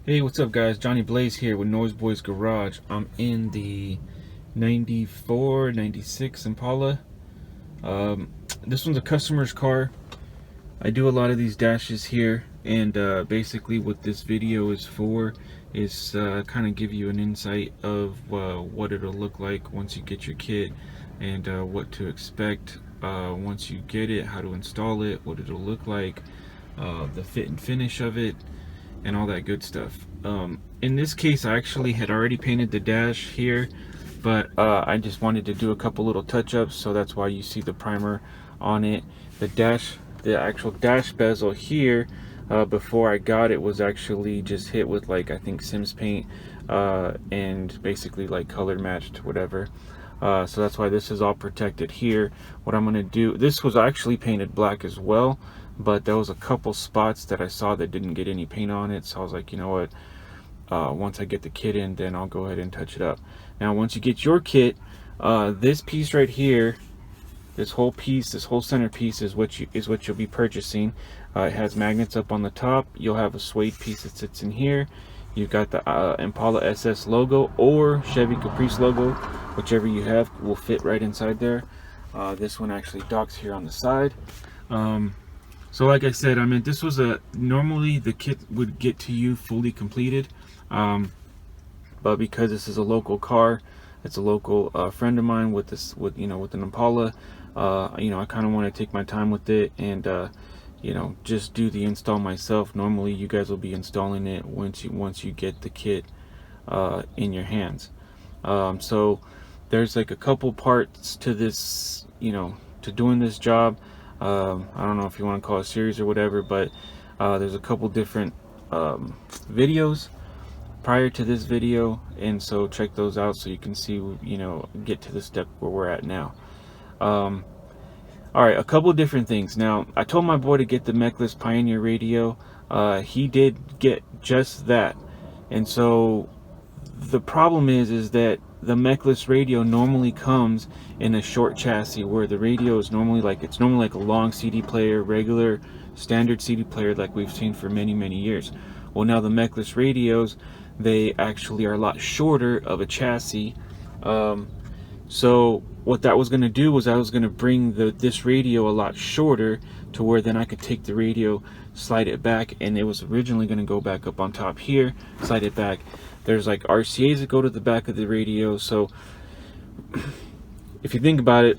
Hey, what's up guys? Johnny Blaze here with Noise Boys Garage. I'm in the 94, 96 Impala. This one's a customer's car. I do a lot of these dashes here, and basically what this video is for is kind of give you an insight of what it'll look like once you get your kit, and what to expect once you get it, how to install it, what it'll look like, the fit and finish of it, and all that good stuff. In this case, I actually had already painted the dash here, but I just wanted to do a couple little touch-ups, so that's why you see the primer on it. The actual dash bezel here, before I got it, was actually just hit with, like, I think Sims paint, and basically like color matched whatever. So that's why this is all protected here. What I'm gonna do, this was actually painted black as well, but there was a couple spots that I saw that didn't get any paint on it, so I was like, you know what, once I get the kit in, then I'll go ahead and touch it up. Now once you get your kit, this piece right here, this whole piece, this whole center piece is what you'll be purchasing. It has magnets up on the top. You'll have a suede piece that sits in here. You've got the Impala SS logo or Chevy Caprice logo, whichever you have will fit right inside there. This one actually docks here on the side. So like I said, I mean, this was normally the kit would get to you fully completed, but because this is a local car, it's a local friend of mine with an Impala. I kind of want to take my time with it and just do the install myself. Normally you guys will be installing it once you get the kit in your hands. So there's like a couple parts to this, to doing this job. I don't know if you want to call it a series or whatever, but there's a couple different videos prior to this video, and so check those out so you can see, get to the step where we're at now. Alright, a couple different things. Now, I told my boy to get the Mechless Pioneer radio. He did get just that, and so the problem is that the Mechless radio normally comes in a short chassis, where the radio is normally like a long CD player, regular standard CD player like we've seen for many years. Well, now the Mechless radios, they actually are a lot shorter of a chassis. So what that was going to do was I was going to bring this radio a lot shorter, to where then I could take the radio, slide it back, and it was originally going to go back up on top here, slide it back. There's like RCAs that go to the back of the radio, so if you think about it,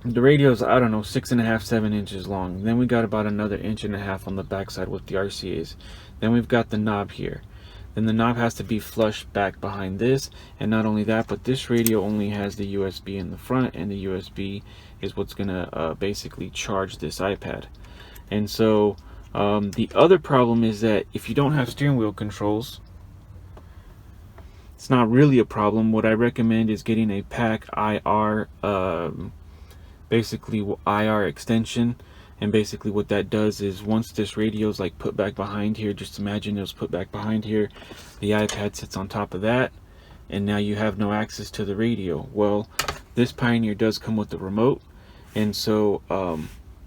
the radio is, I don't know, 6.5, 7 inches long. Then we got about another 1.5 inches on the backside with the RCAs. Then we've got the knob here. Then the knob has to be flush back behind this, and not only that, but this radio only has the USB in the front, and the USB is what's gonna basically charge this iPad. And so the other problem is that if you don't have steering wheel controls, it's not really a problem. What I recommend is getting a PAC IR, basically IR extension. And basically what that does is, once this radio is like put back behind here, just imagine it was put back behind here, the iPad sits on top of that, and now you have no access to the radio. Well, this Pioneer does come with the remote, and so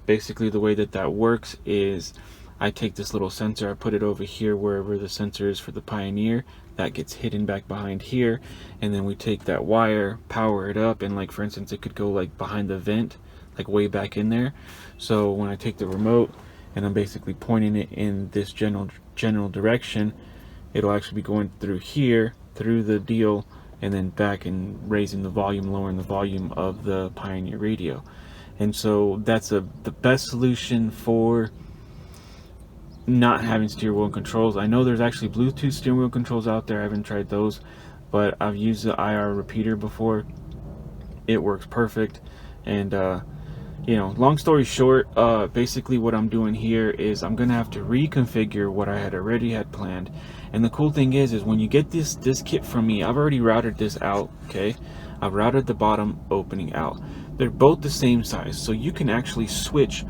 basically the way that works is I take this little sensor, I put it over here wherever the sensor is for the Pioneer, that gets hidden back behind here, and then we take that wire, power it up, and like for instance it could go like behind the vent, like way back in there. So when I take the remote and I'm basically pointing it in this general direction, it'll actually be going through here, through the deal, and then back and raising the volume, lowering the volume of the Pioneer radio. And so that's the best solution for not having steering wheel controls. I know there's actually Bluetooth steering wheel controls out there. I haven't tried those, but I've used the IR repeater before. It works perfect. And long story short, basically what I'm doing here is I'm gonna have to reconfigure what I had already had planned. And the cool thing is when you get this kit from me, I've already routed this out. Okay, I've routed the bottom opening out. They're both the same size, so you can actually switch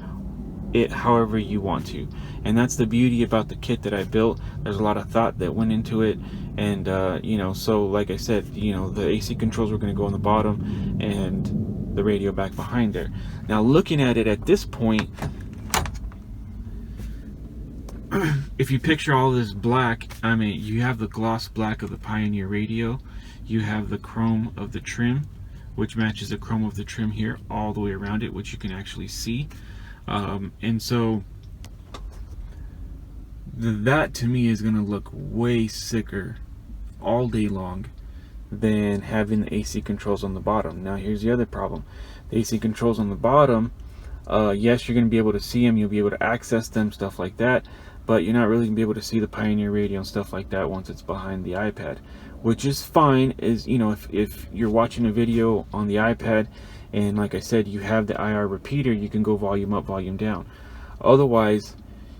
it however you want to. And that's the beauty about the kit that I built. There's a lot of thought that went into it, and so like I said, the AC controls were going to go on the bottom and the radio back behind there. Now looking at it at this point, if you picture all this black, I mean, you have the gloss black of the Pioneer radio, you have the chrome of the trim, which matches the chrome of the trim here all the way around it, which you can actually see. And so that to me is going to look way sicker all day long than having the AC controls on the bottom. Now here's the other problem. The AC controls on the bottom, yes, you're going to be able to see them, you'll be able to access them, stuff like that, but you're not really going to be able to see the Pioneer radio and stuff like that once it's behind the iPad, which is fine. Is, you know, if you're watching a video on the iPad and like I said, you have the IR repeater, you can go volume up, volume down. Otherwise,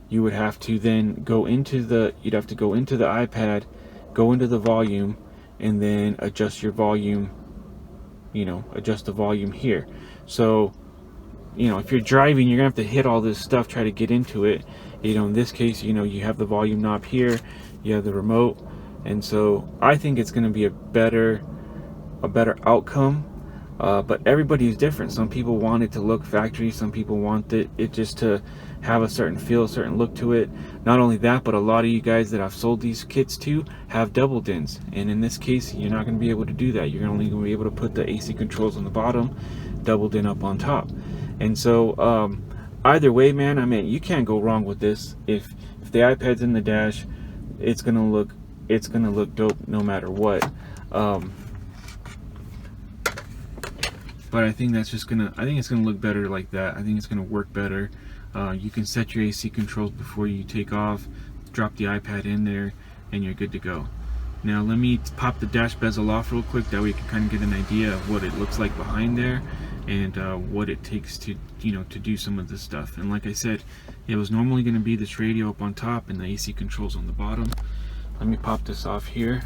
you would have to then go into the, you'd have to go into the iPad, go into the volume, and then adjust your volume, you know, adjust the volume here. So, you know, if you're driving, you're gonna have to hit all this stuff, try to get into it. You know, in this case, you know, you have the volume knob here, you have the remote, and so I think it's gonna be a better outcome. But everybody is different. Some people want it to look factory, some people want it just to have a certain feel, a certain look to it. Not only that, but a lot of you guys that I've sold these kits to have double DINs, and in this case you're not going to be able to do that. You're only going to be able to put the AC controls on the bottom, double DIN up on top. And so either way, man, I mean, you can't go wrong with this. If the iPad's in the dash, it's gonna look dope no matter what. But I think it's gonna look better like that. I think it's gonna work better. You can set your AC controls before you take off, drop the iPad in there, and you're good to go. Now let me pop the dash bezel off real quick, that way you can kind of get an idea of what it looks like behind there, and what it takes to, you know, to do some of this stuff. And like I said, it was normally going to be this radio up on top and the AC controls on the bottom. Let me pop this off here.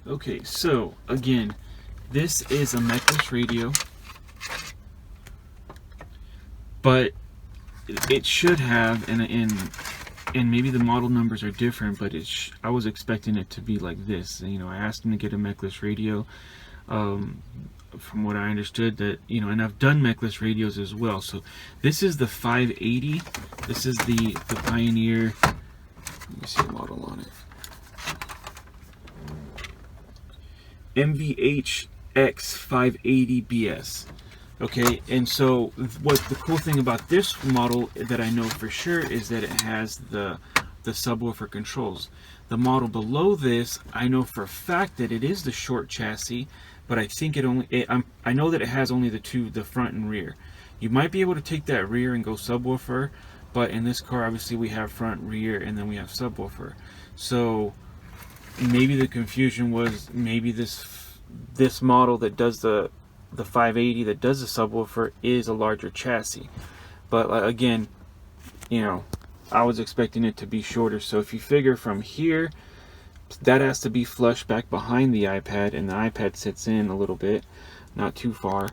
Okay, so again, this is a necklace radio, but it should have, and maybe the model numbers are different, but I was expecting it to be like this. You know, I asked him to get a necklace radio, from what I understood, that, you know, and I've done necklace radios as well. So this is the 580. This is the Pioneer. Let me see the model on it. MVHX580BS. Okay, and so what the cool thing about this model that I know for sure is that it has the subwoofer controls. The model below this, I know for a fact that it is the short chassis, but I think I know that it has only the front and rear. You might be able to take that rear and go subwoofer, but in this car obviously we have front, rear, and then we have subwoofer. So maybe the confusion was maybe this model that does the 580 that does the subwoofer is a larger chassis. But again, you know, I was expecting it to be shorter. So if you figure from here, that has to be flush back behind the iPad, and the iPad sits in a little bit, not too far.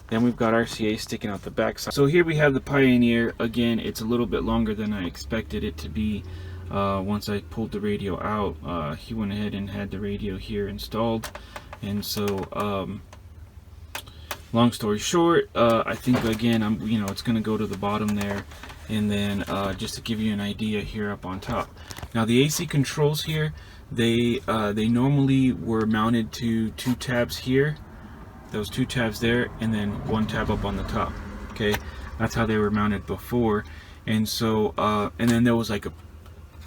Then we've got RCA sticking out the back side. So here we have the Pioneer. Again, it's a little bit longer than I expected it to be. Once I pulled the radio out, he went ahead and had the radio here installed. And so long story short, I think again, you know, it's going to go to the bottom there, and then just to give you an idea here up on top. Now the AC controls here, they normally were mounted to 2 tabs here, those 2 tabs there, and then 1 tab up on the top. Okay, that's how they were mounted before. And so and then there was like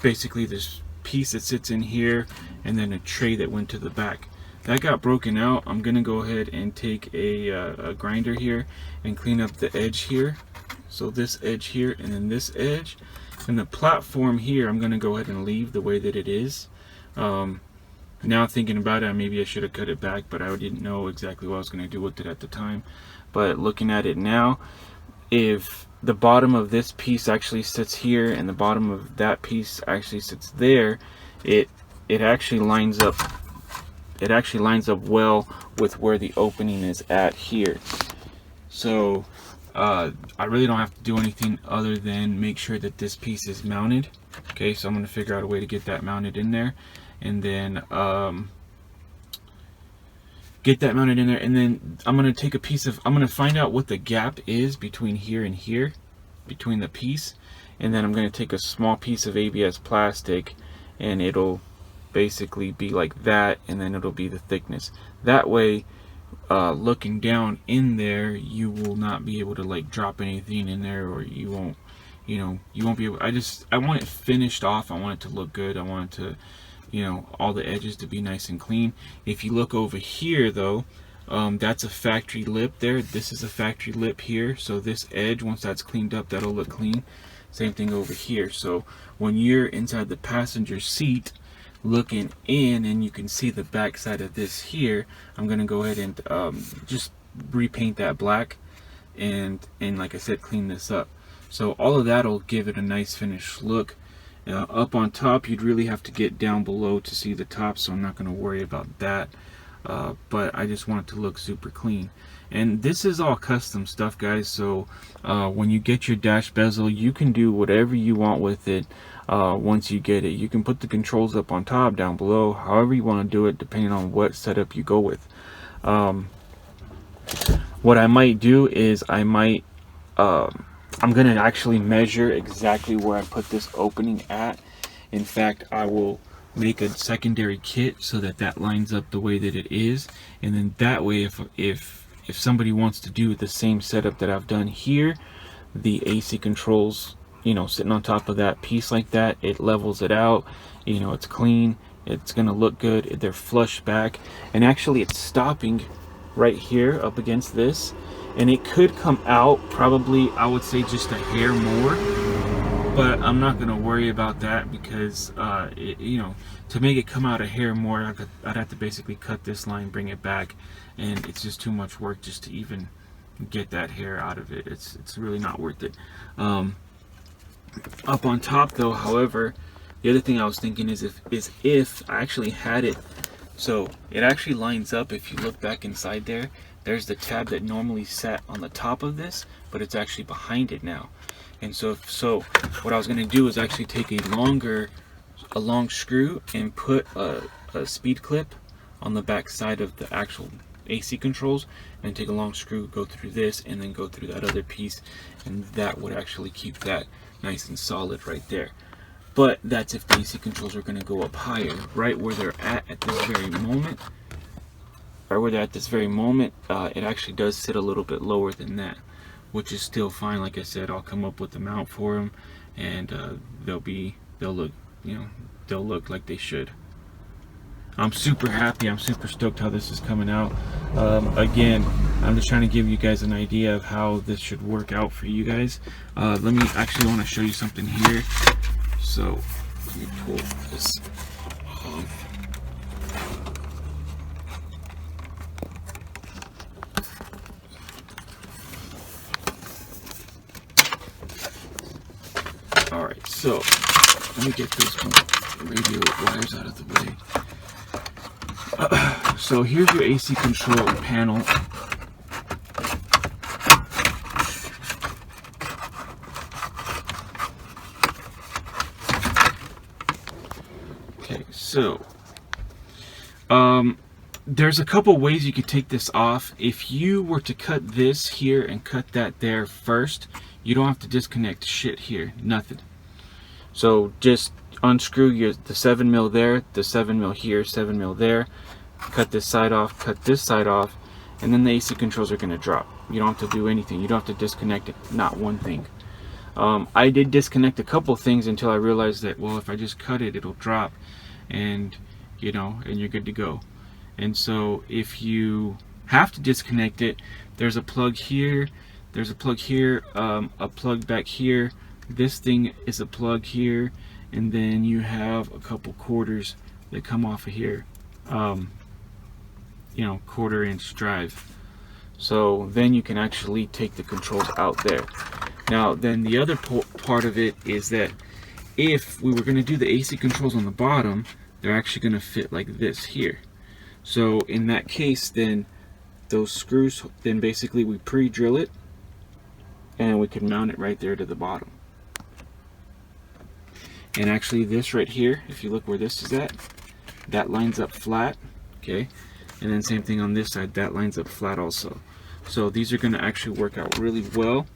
basically this piece that sits in here, and then a tray that went to the back. That got broken out. I'm gonna go ahead and take a grinder here and clean up the edge here. So this edge here, and then this edge, and the platform here I'm gonna go ahead and leave the way that it is. Now thinking about it, maybe I should have cut it back, but I didn't know exactly what I was gonna do with it at the time. But looking at it now, if the bottom of this piece actually sits here and the bottom of that piece actually sits there, it actually lines up. It actually lines up well with where the opening is at here. So I really don't have to do anything other than make sure that this piece is mounted. Okay, so I'm going to figure out a way to get that mounted in there, and then get that mounted in there, and then I'm going to take a piece of, I'm going to find out what the gap is between here and here, between the piece, and then I'm going to take a small piece of ABS plastic, and it'll basically be like that, and then it'll be the thickness. That way, looking down in there, you will not be able to like drop anything in there, or you won't, you know, you won't be able, I want it finished off. I want it to look good. I want it to, you know, all the edges to be nice and clean. If you look over here though, that's a factory lip there. This is a factory lip here. So this edge, once that's cleaned up, that'll look clean. Same thing over here. So when you're inside the passenger seat looking in, and you can see the back side of this here, I'm gonna go ahead and just repaint that black, and like I said, clean this up. So all of that will give it a nice finished look. Up on top, you'd really have to get down below to see the top, so I'm not going to worry about that. But I just want it to look super clean. And this is all custom stuff, guys, so when you get your dash bezel, you can do whatever you want with it. Once you get it, you can put the controls up on top, down below, however you want to do it, depending on what setup you go with. What I might do is I'm going to actually measure exactly where I put this opening at. In fact, I will make a secondary kit so that that lines up the way that it is, and then that way if somebody wants to do the same setup that I've done here, the AC controls, you know, sitting on top of that piece like that, it levels it out, you know, it's clean, it's gonna look good, they're flush back, and actually it's stopping right here up against this, and it could come out probably, I would say, just a hair more, but I'm not going to worry about that because you know, to make it come out a hair more, I'd have to basically cut this line, bring it back, and it's just too much work just to even get that hair out of it. It's really not worth it. Up on top though, however, the other thing I was thinking is if I actually had it, so it actually lines up. If you look back inside there, there's the tab that normally sat on the top of this, but it's actually behind it now. And so what I was going to do is actually take a long screw and put a speed clip on the back side of the actual AC controls, and take a long screw, go through this, and then go through that other piece, and that would actually keep that nice and solid right there. But that's if the AC controls are going to go up higher. Right where they're at this very moment, it actually does sit a little bit lower than that, which is still fine. Like I said, I'll come up with the mount for them, and they'll look, you know, they'll look like they should. I'm super happy. I'm super stoked how this is coming out. Again, I'm just trying to give you guys an idea of how this should work out for you guys. Let me actually want to show you something here. So let me pull this off. Alright, so let me get those radio wires out of the way. So here's your AC control panel. Okay, so there's a couple ways you could take this off. If you were to cut this here and cut that there first, you don't have to disconnect shit here, nothing. So just unscrew the 7 mil there, the 7 mil here, 7 mil there, cut this side off, cut this side off, and then the AC controls are going to drop. You don't have to do anything. You don't have to disconnect it, not one thing. I did disconnect a couple things until I realized that, well, if I just cut it, it'll drop, and you know, and you're good to go. And so if you have to disconnect it, there's a plug here, there's a plug here, a plug back here, this thing is a plug here, and then you have a couple quarters that come off of here, you know, 1/4 inch drive. So then you can actually take the controls out there. Now then the other part of it is that if we were going to do the AC controls on the bottom, they're actually going to fit like this here. So in that case, then those screws, then basically we pre-drill it and we can mount it right there to the bottom. And actually this right here, if you look where this is at, that lines up flat. Okay, and then same thing on this side, that lines up flat also. So these are going to actually work out really well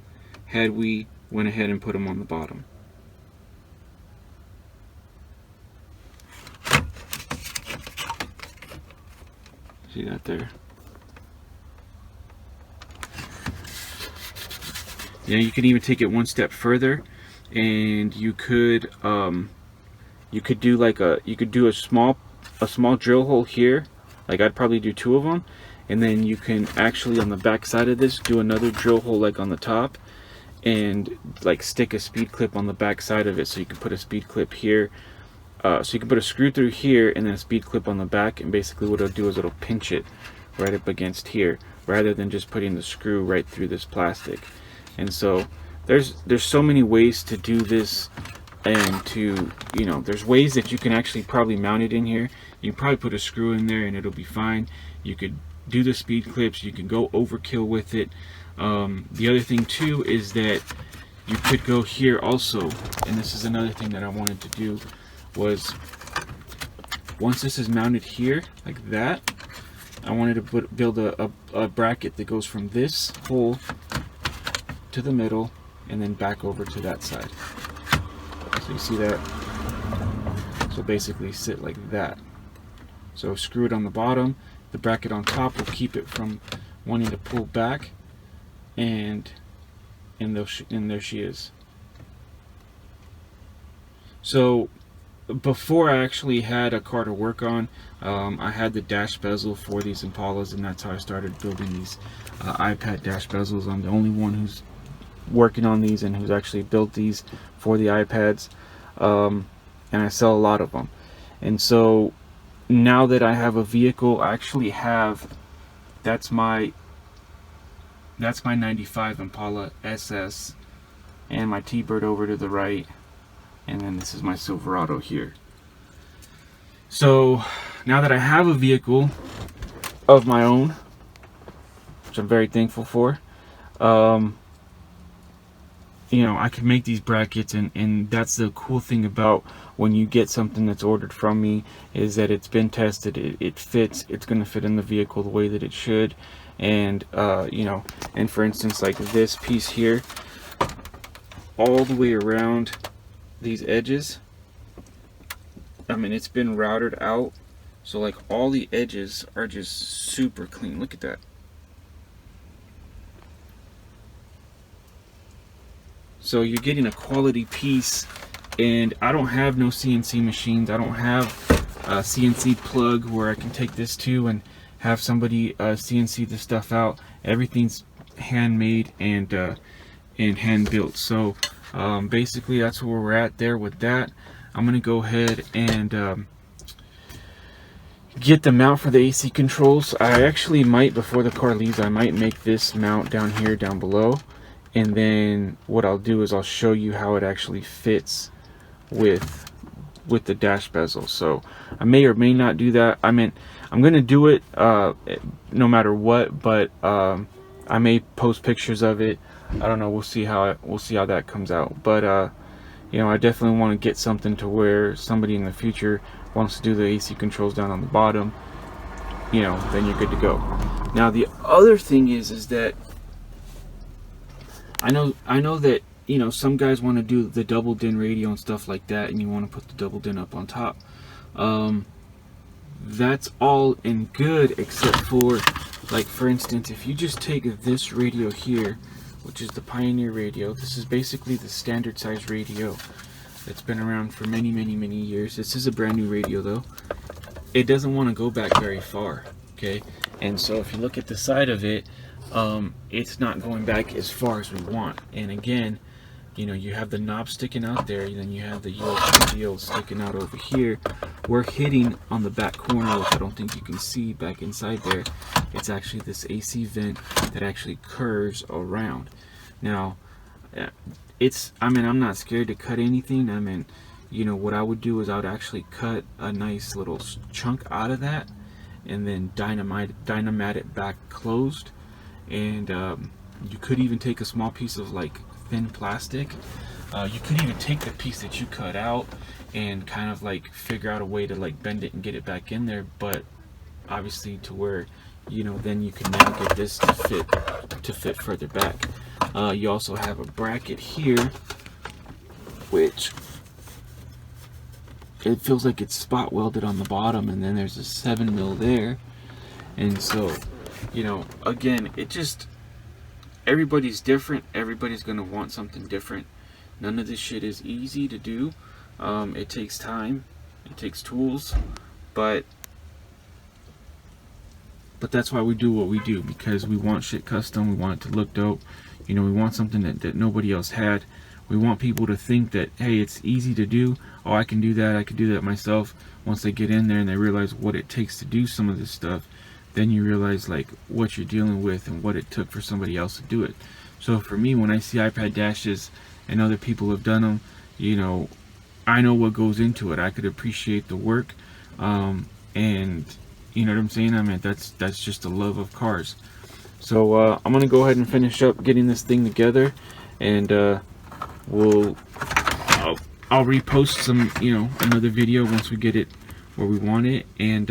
had we went ahead and put them on the bottom. See that there? Yeah, you could even take it one step further, and you could do like a small drill hole here. Like I'd probably do 2 of them, and then you can actually on the back side of this do another drill hole like on the top, and like stick a speed clip on the back side of it. So you can put a speed clip here. So you can put a screw through here and then a speed clip on the back, and basically what it'll do is it'll pinch it right up against here, rather than just putting the screw right through this plastic. And so there's so many ways to do this, and to, you know, there's ways that you can actually probably mount it in here. You can probably put a screw in there and it'll be fine. You could do the speed clips, you can go overkill with it. The other thing too is that you could go here also, and this is another thing that I wanted to do, was once this is mounted here like that, I wanted to build a bracket that goes from this hole to the middle and then back over to that side. So you see that? So basically sit like that. So screw it on the bottom, the bracket on top will keep it from wanting to pull back, and there she is. So before I actually had a car to work on, I had the dash bezel for these Impalas, and that's how I started building these iPad dash bezels. I'm the only one who's working on these and who's actually built these for the iPads, and I sell a lot of them. And so now that I have a vehicle, I actually have, that's my 95 Impala SS, and my T-Bird over to the right, and then this is my Silverado here. So now that I have a vehicle of my own, which I'm very thankful for, you know, I can make these brackets, and that's the cool thing about when you get something that's ordered from me, is that it's been tested, it fits, it's going to fit in the vehicle the way that it should. And you know, and for instance, like this piece here, all the way around these edges, I mean, it's been routed out, so like all the edges are just super clean. Look at that. So you're getting a quality piece, and I don't have no CNC machines. I don't have a CNC plug where I can take this to and have somebody CNC the stuff out. Everything's handmade and hand built. So basically that's where we're at there with that. I'm gonna go ahead and get the mount for the AC controls. I actually might, before the car leaves, I might make this mount down here, down below, and then what I'll do is I'll show you how it actually fits with the dash bezel. So I may or may not do that. I mean, I'm gonna do it no matter what, but I may post pictures of it. I don't know, we'll see how that comes out. But you know, I definitely want to get something to where somebody in the future wants to do the AC controls down on the bottom, you know, then you're good to go. Now the other thing is that I know that, you know, some guys want to do the double DIN radio and stuff like that, and you want to put the double DIN up on top. That's all and good, except for, like, for instance, if you just take this radio here, which is the Pioneer radio, this is basically the standard size radio that's been around for many years. This is a brand new radio though. It doesn't want to go back very far, okay? And so if you look at the side of it, it's not going back as far as we want. And again, you know, you have the knob sticking out there, and then you have the USB deal sticking out over here. We're hitting on the back corner, which I don't think you can see back inside there. It's actually this AC vent that actually curves around. Now, I mean, I'm not scared to cut anything. I mean, you know, what I would do is I would actually cut a nice little chunk out of that, and then dynamite it back closed. And you could even take a small piece of like thin plastic. You could even take the piece that you cut out and kind of like figure out a way to like bend it and get it back in there. But obviously, to where, you know, then you can now get this to fit further back. You also have a bracket here, which it feels like it's spot welded on the bottom, and then there's a 7mm there. And so, you know, again, it just, everybody's different. Everybody's gonna want something different. None of this shit is easy to do. It takes time, it takes tools, but that's why we do what we do, because we want shit custom. We want it to look dope. You know, we want something that nobody else had. We want people to think that, hey, it's easy to do. Oh, I can do that myself. Once they get in there and they realize what it takes to do some of this stuff, then you realize like what you're dealing with and what it took for somebody else to do it. So for me, when I see iPad dashes and other people have done them, you know, I know what goes into it. I could appreciate the work, and you know what I'm saying? I mean, that's just the love of cars. So I'm gonna go ahead and finish up getting this thing together, and I'll repost some, you know, another video once we get it where we want it, and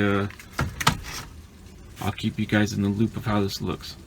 I'll keep you guys in the loop of how this looks.